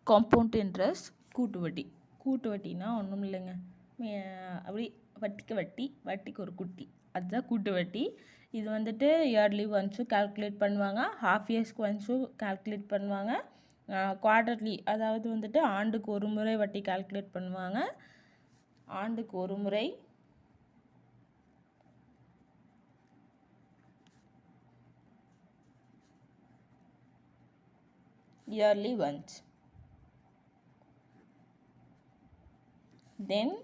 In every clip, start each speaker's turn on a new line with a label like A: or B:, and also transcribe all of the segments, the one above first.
A: Compound interest கூட்டு வட்டி. கூட்டு வட்டினா ஒன்றும் இல்லைங்க, அப்படி வட்டிக்கு வட்டி, வட்டிக்கு ஒரு குட்டி, அதுதான் கூட்டு வட்டி. இது வந்துட்டு இயர்லி ஒன்ஸும் கால்குலேட் பண்ணுவாங்க, ஹாஃப் இயர்ஸ்க்கு ஒன்ஸும் கால்குலேட் பண்ணுவாங்க, குவார்டர்லி அதாவது வந்துட்டு ஆண்டுக்கு ஒரு முறை வட்டி கால்குலேட் பண்ணுவாங்க. ஆண்டுக்கு ஒரு முறை இயர்லி ஒன்ஸ். தென்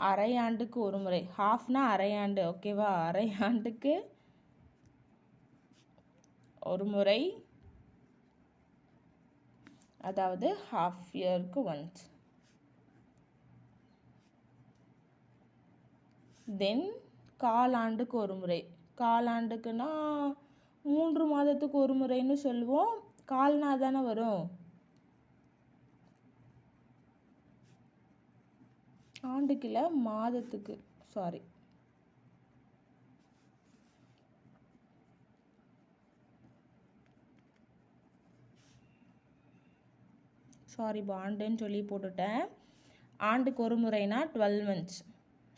A: அரையாண்டுக்கு ஒரு முறை, ஹாஃப்னா அரையாண்டு, ஓகேவா, அரையாண்டுக்கு ஒரு முறை, அதாவது ஹாஃப் இயருக்கு ஒன்ஸ். தென் காலாண்டுக்கு ஒரு முறை, காலாண்டுக்குன்னா 3 மாதத்துக்கு ஒரு முறைன்னு சொல்லுவோம், கால்னா தானே வரும், ஆண்டுக்கு இல்லை மாதத்துக்கு, சாரி பாண்டுன்னு சொல்லி போட்டுட்டேன். ஆண்டுக்கு ஒரு முறைனா 12 months.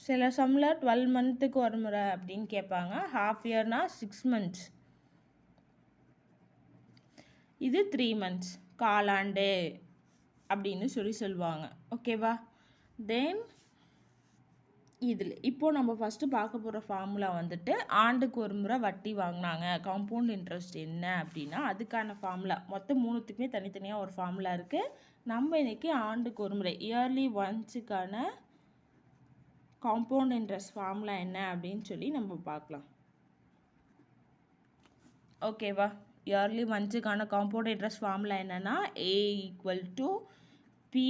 A: சில சம்மில் 12 மந்த்துக்கு ஒரு முறை அப்படின்னு கேட்பாங்க. ஹாஃப் இயர்னா 6 months. இது 3 months, காலாண்டு அப்படின்னு சொல்லுவாங்க, ஓகேவா. தென் இதில் இப்போது நம்ம ஃபஸ்ட்டு பார்க்க போகிற ஃபார்முலா வந்துட்டு ஆண்டுக்கு ஒரு முறை வட்டி வாங்கினாங்க காம்பவுண்ட் இன்ட்ரெஸ்ட் என்ன அப்படின்னா அதுக்கான ஃபார்முலா. மொத்தம் 3த்துக்குமே தனித்தனியாக ஒரு ஃபார்முலா இருக்குது. நம்ம இன்றைக்கி ஆண்டுக்கு ஒரு முறை இயர்லி ஒன்ஸுக்கான காம்பவுண்ட் இன்ட்ரெஸ்ட் ஃபார்முலா என்ன அப்படின்னு சொல்லி நம்ம பார்க்கலாம், ஓகேவா. இயர்லி ஒன்ஸுக்கான காம்பவுண்ட் இன்ட்ரெஸ்ட் ஃபார்முலா என்னென்னா A = P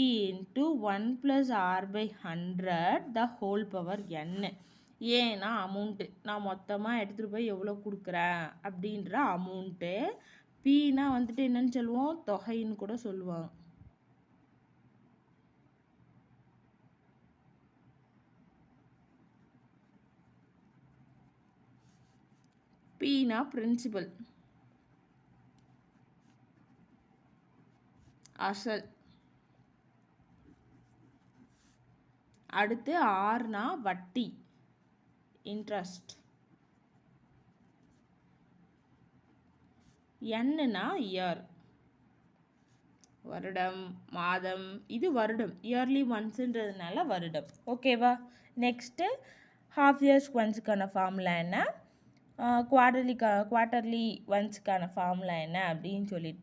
A: × 1 + R/100 the whole power n. ஏன்னா அமௌண்ட்டு நான் மொத்தமாக எடுத்துகிட்டு போய் எவ்வளோ கொடுக்குறேன் அப்படின்ற அமௌண்ட்டு. பீனா வந்துட்டு என்னன்னு சொல்லுவோம், தொகைன்னு கூட சொல்லுவாங்க. பீனா பிரின்சிபல், அசல். அடுத்து ஆர்னா வட்டி, இன்ட்ரெஸ்ட். என்னன்னா இயர், வருடம், மாதம். இது வருடம், இயர்லி ஒன்ஸுன்றதுனால வருடம், ஓகேவா. நெக்ஸ்ட்டு ஹாஃப் இயர்ஸ்க்கு ஒன்ஸுக்கான ஃபார்முலா என்ன, குவார்ட்டர்லி ஒன்ஸுக்கான ஃபார்முலா என்ன அப்படின்னு சொல்லிட்டு